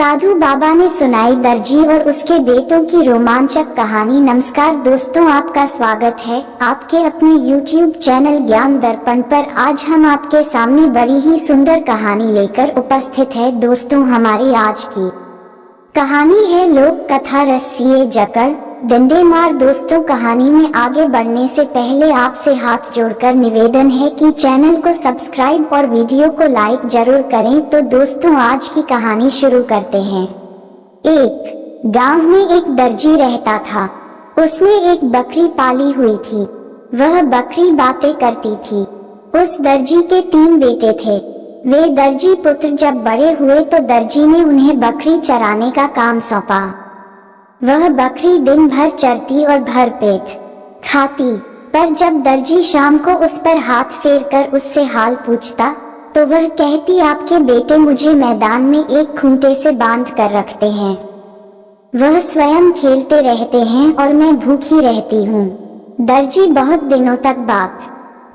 साधु बाबा ने सुनाई दर्जी और उसके बेटों की रोमांचक कहानी। नमस्कार दोस्तों, आपका स्वागत है आपके अपने YouTube चैनल ज्ञान दर्पण पर। आज हम आपके सामने बड़ी ही सुंदर कहानी लेकर उपस्थित है। दोस्तों, हमारी आज की कहानी है लोक कथा रस्सिए जकड़ डंडे मार। दोस्तों, कहानी में आगे बढ़ने से पहले आपसे हाथ जोड़कर निवेदन है कि चैनल को सब्सक्राइब और वीडियो को लाइक जरूर करें। तो दोस्तों, आज की कहानी शुरू करते हैं। एक गांव में एक दर्जी रहता था। उसने एक बकरी पाली हुई थी। वह बकरी बातें करती थी। उस दर्जी के 3 बेटे थे। वे दर्जी पुत्र जब बड़े हुए तो दर्जी ने उन्हें बकरी चराने का काम सौंपा। वह बकरी दिन भर चरती और भर पेट खाती, पर जब दर्जी शाम को उस पर हाथ फेरकर उससे हाल पूछता तो वह कहती, आपके बेटे मुझे मैदान में एक खूंटे से बांध कर रखते हैं। वह स्वयं खेलते रहते हैं और मैं भूखी रहती हूँ। दर्जी बहुत दिनों तक बात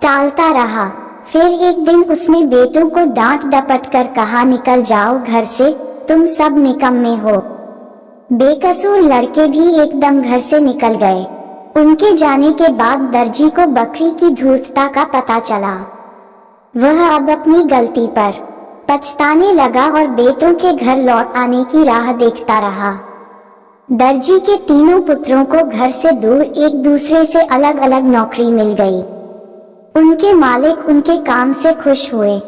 टालता रहा। फिर एक दिन उसने बेटों को डांट डपट कर कहा, निकल जाओ घर से, तुम सब निकम्मे हो। बेकसूर लड़के भी एकदम घर से निकल गए। उनके जाने के बाद दर्जी को बकरी की धूर्तता का पता चला। वह अब अपनी गलती पर पछताने लगा और बेटों के घर लौट आने की राह देखता रहा। दर्जी के तीनों पुत्रों को घर से दूर एक दूसरे से अलग अलग नौकरी मिल गई। उनके मालिक उनके काम से खुश हुए।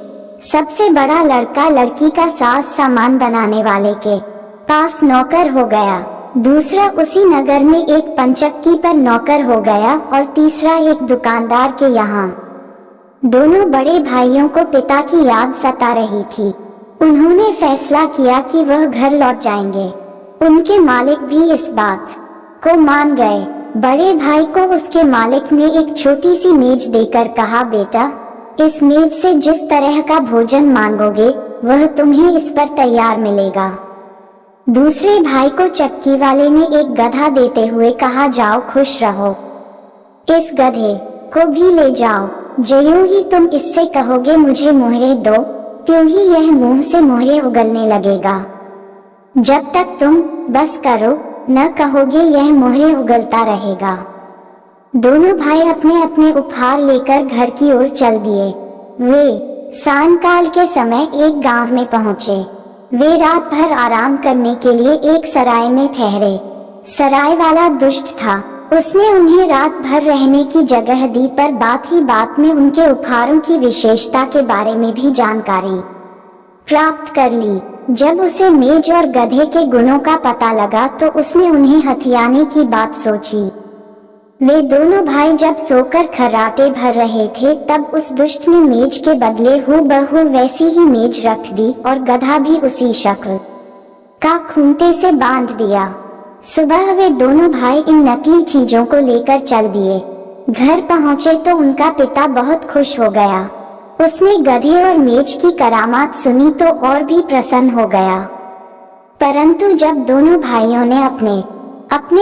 सबसे बड़ा लड़का लड़की का साज सामान बनाने वाले के पास नौकर हो गया। दूसरा उसी नगर में एक पंचक्की पर नौकर हो गया और तीसरा एक दुकानदार के यहाँ। दोनों बड़े भाइयों को पिता की याद सता रही थी। उन्होंने फैसला किया कि वह घर लौट जाएंगे। उनके मालिक भी इस बात को मान गए। बड़े भाई को उसके मालिक ने एक छोटी सी मेज देकर कहा, बेटा, इस मेज से जिस तरह का भोजन मांगोगे वह तुम्हें इस पर तैयार मिलेगा। दूसरे भाई को चक्की वाले ने एक गधा देते हुए कहा, जाओ खुश रहो, इस गधे को भी ले जाओ। ज्यों ही तुम इससे कहोगे मुझे मोहरे दो, त्यों ही यह मुंह से मोहरे उगलने लगेगा। जब तक तुम बस करो न कहोगे यह मोहरे उगलता रहेगा। दोनों भाई अपने अपने उपहार लेकर घर की ओर चल दिए। वे सायंकाल के समय एक गांव में पहुंचे। वे रात भर आराम करने के लिए एक सराय में ठहरे। सराय वाला दुष्ट था। उसने उन्हें रात भर रहने की जगह दी, पर बात ही बात में उनके उपहारों की विशेषता के बारे में भी जानकारी प्राप्त कर ली। जब उसे मेज और गधे के गुणों का पता लगा तो उसने उन्हें हथियाने की बात सोची। वे दोनों भाई जब सोकर खर्राटे भर रहे थे तब उस दुष्ट ने मेज के बदले हूबहू वैसी ही मेज रख दी और गधा भी उसी शक्ल का खूंटे से बांध दिया। सुबह वे दोनों भाई इन नकली चीजों को लेकर चल दिए। घर पहुंचे तो उनका पिता बहुत खुश हो गया। उसने गधे और मेज की करामात सुनी तो और भी प्रसन्न हो गया। परंतु जब दोनों भाइयों ने अपने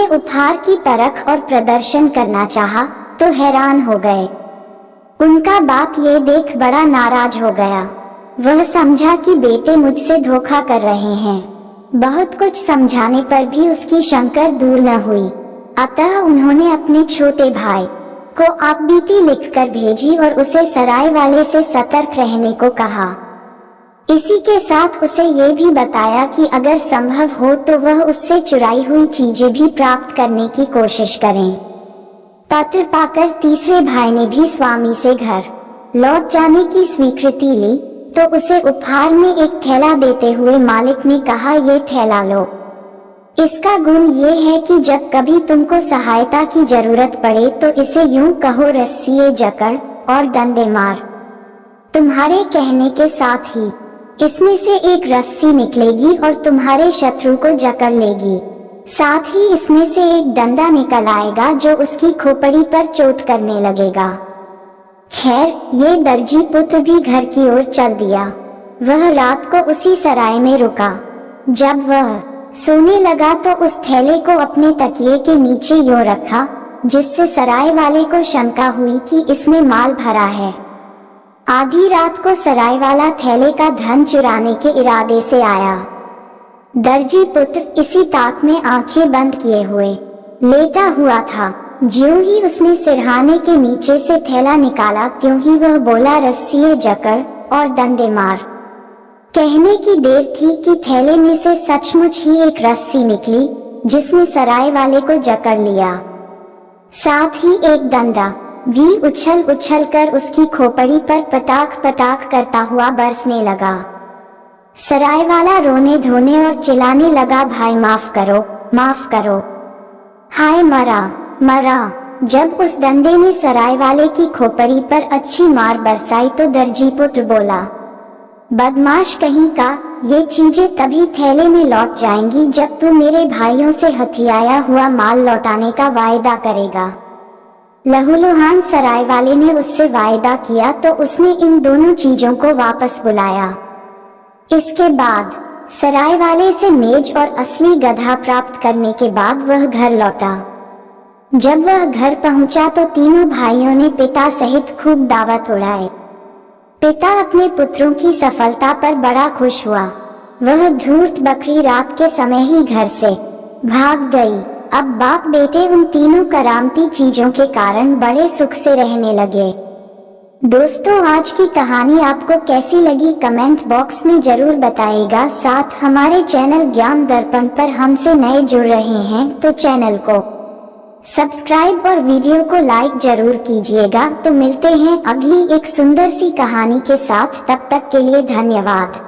उपहार की परख और प्रदर्शन करना चाहा तो हैरान हो गए। उनका बाप ये देख बड़ा नाराज हो गया। वह समझा कि बेटे मुझसे धोखा कर रहे हैं। बहुत कुछ समझाने पर भी उसकी शंकर दूर न हुई। अतः उन्होंने अपने छोटे भाई को आपबीती लिखकर भेजी और उसे सराय वाले से सतर्क रहने को कहा। इसी के साथ उसे ये भी बताया कि अगर संभव हो तो वह उससे चुराई हुई चीजें भी प्राप्त करने की कोशिश करें। पत्र पाकर तीसरे भाई ने भी स्वामी से घर लौट जाने की स्वीकृति ली तो उसे उपहार में एक थैला देते हुए मालिक ने कहा, ये थैला लो। इसका गुण ये है कि जब कभी तुमको सहायता की जरूरत पड़े तो इसे यूं कहो, रस्सिए जकड़ और डंडे मार। तुम्हारे कहने के साथ ही इसमें से एक रस्सी निकलेगी और तुम्हारे शत्रु को जकड़ लेगी। साथ ही इसमें से एक डंडा निकल आएगा जो उसकी खोपड़ी पर चोट करने लगेगा। खैर, ये दर्जी पुत्र भी घर की ओर चल दिया। वह रात को उसी सराय में रुका। जब वह सोने लगा तो उस थैले को अपने तकिए के नीचे यूं रखा जिससे सराय वाले को शंका हुई कि इसमें माल भरा है। आधी रात को सराय वाला थैले का धन चुराने के इरादे से आया। दर्जी पुत्र इसी ताक में आंखें बंद किए हुए लेटा हुआ था। ज्यों ही उसने सिरहाने के नीचे से थैला निकाला त्यों ही वह बोला, रस्सिये जकड़ और डंडे मार। कहने की देर थी कि थैले में से सचमुच ही एक रस्सी निकली जिसने सराय वाले को जकड़ लिया। साथ ही एक डंडा भी उछल उछल कर उसकी खोपड़ी पर पटाख पटाख करता हुआ बरसने लगा। सराय वाला रोने धोने और चिल्लाने लगा, भाई माफ करो, माफ करो, हाय मरा मरा। जब उस डंडे ने सराय वाले की खोपड़ी पर अच्छी मार बरसाई तो दर्जी पुत्र बोला, बदमाश कहीं का, ये चीजें तभी थैले में लौट जाएंगी जब तू मेरे भाइयों से हथियाया हुआ माल लौटाने का वायदा करेगा। लहूलुहान सराय वाले ने उससे वायदा किया तो उसने इन दोनों चीजों को वापस बुलाया। इसके बाद सराय वाले से मेज और असली गधा प्राप्त करने के बाद वह घर लौटा। जब वह घर पहुंचा तो तीनों भाइयों ने पिता सहित खूब दावत उड़ाए। पिता अपने पुत्रों की सफलता पर बड़ा खुश हुआ। वह धूर्त बकरी रात के समय ही घर से भाग गई। अब बाप बेटे उन तीनों करामती चीजों के कारण बड़े सुख से रहने लगे। दोस्तों, आज की कहानी आपको कैसी लगी कमेंट बॉक्स में जरूर बताइएगा। साथ हमारे चैनल ज्ञान दर्पण पर हमसे नए जुड़ रहे हैं तो चैनल को सब्सक्राइब और वीडियो को लाइक जरूर कीजिएगा। तो मिलते हैं अगली एक सुंदर सी कहानी के साथ, तब तक के लिए धन्यवाद।